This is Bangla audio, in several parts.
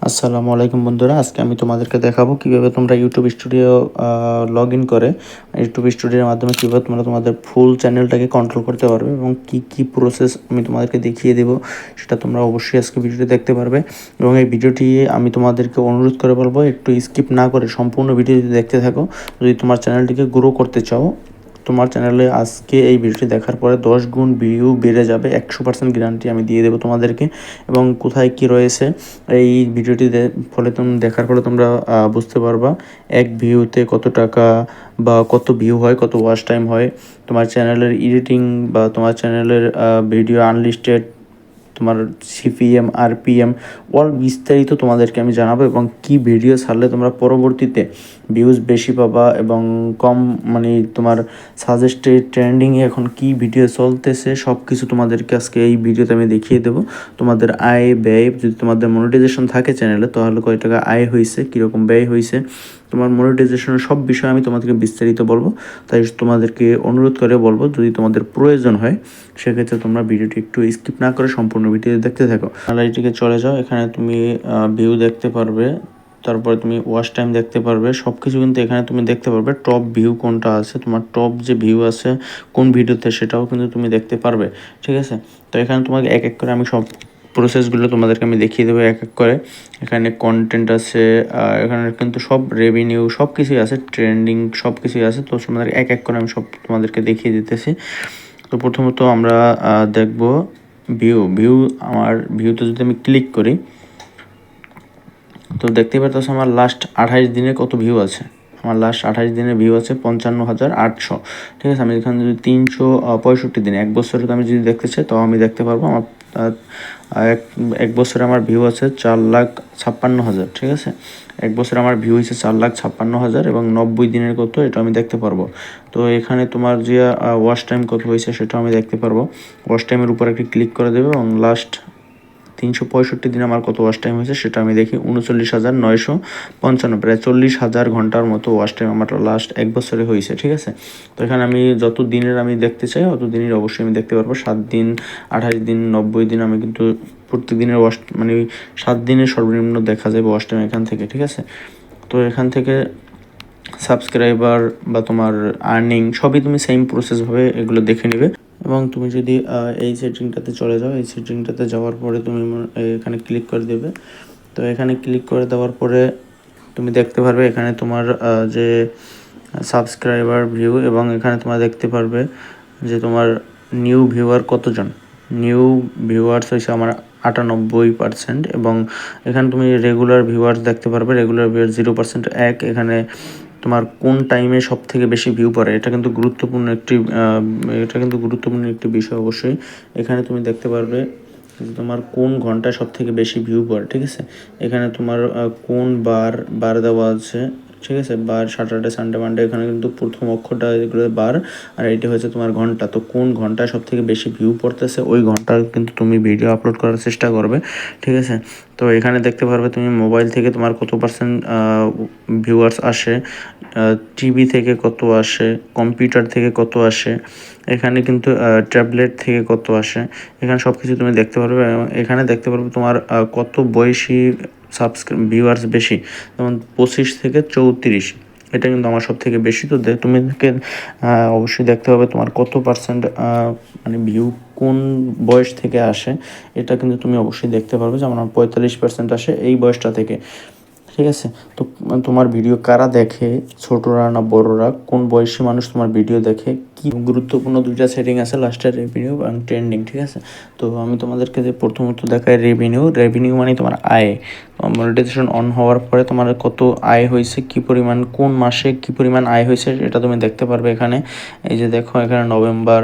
আসসালামু আলাইকুম বন্ধুরা, আজকে আমি তোমাদেরকে দেখাবো কিভাবে তোমরা ইউটিউব স্টুডিও লগ ইন করে ইউটিউব স্টুডিওর মাধ্যমে কীভাবে তোমরা তোমাদের ফুল চ্যানেলটাকে কন্ট্রোল করতে পারবে এবং কি কি প্রসেস আমি তোমাদেরকে দেখিয়ে দেবো সেটা তোমরা অবশ্যই আজকে ভিডিওটি দেখতে পারবে। এবং এই ভিডিওটি আমি তোমাদেরকে অনুরোধ করে বলবো একটু স্কিপ না করে সম্পূর্ণ ভিডিওটি দেখতে থাকো যদি তোমার চ্যানেলটিকে গ্রো করতে চাও। তোমার চ্যানেলে আজকে এই ভিডিওটি দেখার পরে 10 গুণ ভিউ বেড়ে যাবে, 100% গ্যারান্টি আমি দিয়ে দেবো তোমাদেরকে। এবং কোথায় কি রয়েছে এই ভিডিওটি ফলে তুমি দেখার ফলে তোমরা বুঝতে পারবা এক ভিউতে কত টাকা বা কত ভিউ হয়, কত ওয়াচ টাইম হয়, তোমার চ্যানেলের এডিটিং বা তোমার চ্যানেলের ভিডিও আনলিস্টেড, তোমার সিপিএম আরপিএম অল বিস্তারিত তোমাদেরকে আমি জানাবো এবং কি ভিডিও ছাড়লে তোমরা পরবর্তীতে ভিউজ বেশি পাবা এবং কম মানে তোমার সাজেস্টেড ট্রেন্ডিংয়ে এখন কি ভিডিও চলতেছে সব কিছু তোমাদেরকে আজকে এই ভিডিওতে আমি দেখিয়ে দেবো। তোমাদের আয় ব্যয়, যদি তোমাদের মনিটাইজেশন থাকে চ্যানেলে তাহলে কয় টাকা আয় হয়েছে, কীরকম ব্যয় হয়েছে, তোমার মনিটাইজেশনের সব বিষয়ে আমি তোমাদেরকে বিস্তারিত বলবো। তাই তোমাদেরকে অনুরোধ করে বলবো যদি তোমাদের প্রয়োজন হয় সেক্ষেত্রে তোমরা ভিডিওটি একটু স্কিপ না করে সম্পূর্ণ ভিডিও দেখতে থাকো। গ্যালারিটিকে চলে যাও, এখানে তুমি ভিউ দেখতে পারবে, তারপরে তুমি ওয়াচ টাইম দেখতে পারবে, সব কিছু কিন্তু এখানে তুমি দেখতে পারবে। টপ ভিউ কোনটা আছে, তোমার টপ যে ভিউ আছে কোন ভিডিওতে সেটাও কিন্তু তুমি দেখতে পারবে, ঠিক আছে। তো এখানে তোমাকে এক এক করে আমি সব প্রসেসগুলো তোমাদেরকে আমি দেখিয়ে দেবো এক এক করে। এখানে কন্টেন্ট আছে, এখানে কিন্তু সব রেভিনিউ সব কিছুই আছে, ট্রেন্ডিং সব কিছুই আছে। তো তোমাদের এক এক করে আমি সব তোমাদেরকে দেখিয়ে দিতেছি। তো প্রথমত আমরা দেখব ভিউ। আমার ভিউতে যদি আমি ক্লিক করি তো দেখতে পারতেছো আমার লাস্ট 28 দিনে কত ভিউ আছে। আমার লাস্ট 28 দিনের ভিউ আছে 55,800, ঠিক আছে। আমি এখানে যদি 365 দিন, এক বছরে আমি যদি দেখতে চাই তাও আমি দেখতে পারবো। আমার এক বছরে আমার ভিউ আছে 4,56,000, ঠিক আছে। এক বছরে আমার ভিউ হয়েছে 4,56,000 এবং 90 দিনের কত এটা আমি দেখতে পারবো। তো এখানে তোমার যে ওয়াচ টাইম কত হয়েছে সেটাও আমি দেখতে পারবো। ওয়াচ টাইমের উপর একটি ক্লিক করে দেবে এবং লাস্ট 365 দিন আমার কত ওয়াচ টাইম হয়েছে সেটা আমি দেখি 39,955, প্রায় 40,000 ঘন্টার মতো ওয়াচ টাইম আমার লাস্ট এক বছরে হয়েছে, ঠিক আছে। তো এখানে আমি যত দিনের আমি দেখতে চাই অত দিনের অবশ্যই আমি দেখতে পারবো। 7 দিন, 28 দিন, 90 দিন আমি কিন্তু প্রত্যেক দিনের ওয়াচ মানে 7 দিনের সর্বনিম্ন দেখা যাবে ওয়াচ টাইম এখান থেকে, ঠিক আছে। তো এখান থেকে সাবস্ক্রাইবার বা তোমার আর্নিং সবই তুমি সেম প্রসেসভাবে এগুলো দেখে নেবে। এবং তুমি যদি এই সেটিংটাতে চলে যাও, এই সেটিংটাতে যাওয়ার পরে তুমি এখানে ক্লিক করে দেবে। তো এখানে ক্লিক করে দেওয়ার পরে তুমি দেখতে পারবে এখানে তোমার যে সাবস্ক্রাইবার ভিউ এবং এখানে তোমরা দেখতে পারবে যে তোমার নিউ ভিউয়ার কতজন। নিউ ভিউয়ার্স হয়েছে আমার 98% এবং এখানে তুমি রেগুলার ভিউয়ার্স দেখতে পারবে। রেগুলার ভিউয়ার 0% এক। এখানে তোমার কোন টাইমে সব থেকে বেশি ভিউ পড়ে এটা কিন্তু গুরুত্বপূর্ণ একটি বিষয় অবশ্যই। এখানে তুমি দেখতে পারবে তোমার কোন ঘন্টায় সব থেকে বেশি ভিউ পড়ে, ঠিক আছে। এখানে তোমার কোন বার দেওয়া আছে, ঠিক আছে। বার স্যাটারডে সানডে মানডে, এখানে কিন্তু প্রথম অক্ষরটা এগুলো বার আর এইটা হচ্ছে তোমার ঘন্টা। তো কোন ঘন্টায় সব থেকে বেশি ভিউ পড়তেছে ওই ঘন্টা কিন্তু তুমি ভিডিও আপলোড করার চেষ্টা করবে, ঠিক আছে। তো এখানে দেখতে পারবে তুমি মোবাইল থেকে তোমার কত পার্সেন্ট ভিউয়ার্স আসে, টিভি থেকে কত আসে, কম্পিউটার থেকে কত আসে, এখানে কিন্তু ট্যাবলেট থেকে কত আসে, এখানে সব কিছু তুমি দেখতে পারবে। এখানে দেখতে পারবে তোমার কত বয়সী ভিউয়ার্স বেশি, যেমন 25 থেকে 34, এটা কিন্তু আমার সব থেকে বেশি। তো তোমাকে অবশ্যই দেখতে হবে তোমার কত পার্সেন্ট মানে ভিউ কোন বয়স থেকে আসে, এটা কিন্তু তুমি অবশ্যই দেখতে পারবে। যেমন আমার 45% আসে এই বয়সটা থেকে, ঠিক আছে। তো তোমার ভিডিও কারা দেখে, ছোটরা না বড়রা, কোন বয়সী মানুষ তোমার ভিডিও দেখে, কি গুরুত্বপূর্ণ দুইটা সেটিং আছে, লাস্টের রেভিনিউ এবং ট্রেন্ডিং, ঠিক আছে। তো আমি তোমাদেরকে যে প্রথমত দেখাই রেভিনিউ মানে তোমার আয়। মনিটাইজেশন অন হওয়ার পরে তোমার কত আয় হয়েছে, কি পরিমাণ, কোন মাসে কি পরিমাণ আয় হয়েছে এটা তুমি দেখতে পারবে এখানে। এই যে দেখো এখানে নভেম্বর,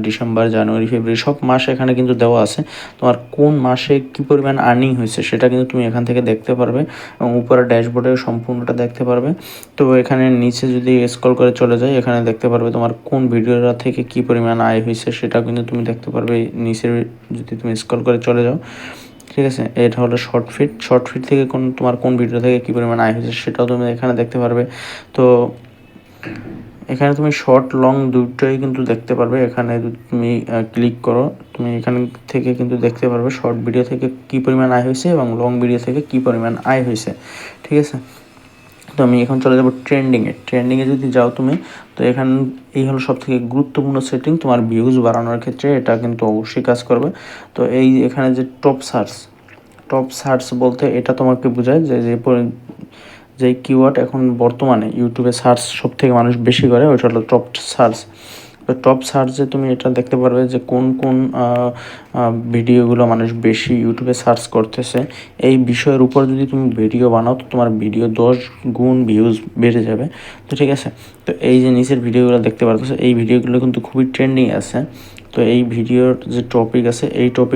ডিসেম্বর, জানুয়ারি, ফেব্রুয়ারি সব মাস এখানে কিন্তু দেওয়া আছে। তোমার কোন মাসে কি পরিমাণ আর্নিং হয়েছে সেটা কিন্তু তুমি এখান থেকে দেখতে পারবে এবং উপরে ড্যাশবোর্ডে সম্পূর্ণটা দেখতে পারবে। তো এখানে নিচে যদি স্ক্রল করে চলে যায় এখানে দেখতে পারবে তোমার কোন ভিডিওটা থেকে কি পরিমাণ আয় হয়েছে সেটা কিন্তু তুমি দেখতে পারবে নিচে যদি তুমি স্ক্রল করে চলে যাও, ঠিক আছে। এটা হলো শর্ট ফিট থেকে তোমার কোন ভিডিও থেকে কী পরিমাণ আয় হয়েছে সেটাও তুমি এখানে দেখতে পারবে। তো এখানে তুমি শর্ট লং দুটোই কিন্তু দেখতে পারবে। এখানে যদি তুমি ক্লিক করো, তুমি এখান থেকে কিন্তু দেখতে পারবে শর্ট ভিডিও থেকে কী পরিমাণ আয় হয়েছে এবং লং ভিডিও থেকে কী পরিমাণ আয় হয়েছে, ঠিক আছে। তো আমি এখন চলে যাবো ট্রেন্ডিংয়ে যদি যাও তুমি, তো এই হলো সবথেকে গুরুত্বপূর্ণ সেটিং তোমার ভিউজ বাড়ানোর ক্ষেত্রে, এটা কিন্তু অবশ্যই কাজ করবে। তো এখানে যে টপ সার্চ বলতে এটা তোমাকে বোঝায় যে কিওয়ার্ড এখন বর্তমানে ইউটিউবে সার্চ সব থেকে মানুষ বেশি করে, ওইটা হলো টপ সার্চ। তো টপ সার্চে তুমি এটা দেখতে পারবে যে কোন ভিডিওগুলো মানুষ বেশি ইউটিউবে সার্চ করতেছে। এই বিষয়ের উপর যদি তুমি ভিডিও বানাও তো তোমার ভিডিও 10 গুণ ভিউজ বেড়ে যাবে। তো ঠিক আছে, তো এই যে নিচের ভিডিওগুলো দেখতে পারতেছো, এই ভিডিওগুলো কিন্তু খুবই ট্রেন্ডিং আছে। তো এই ভিডিওর যে টপিক আছে, এই টপিক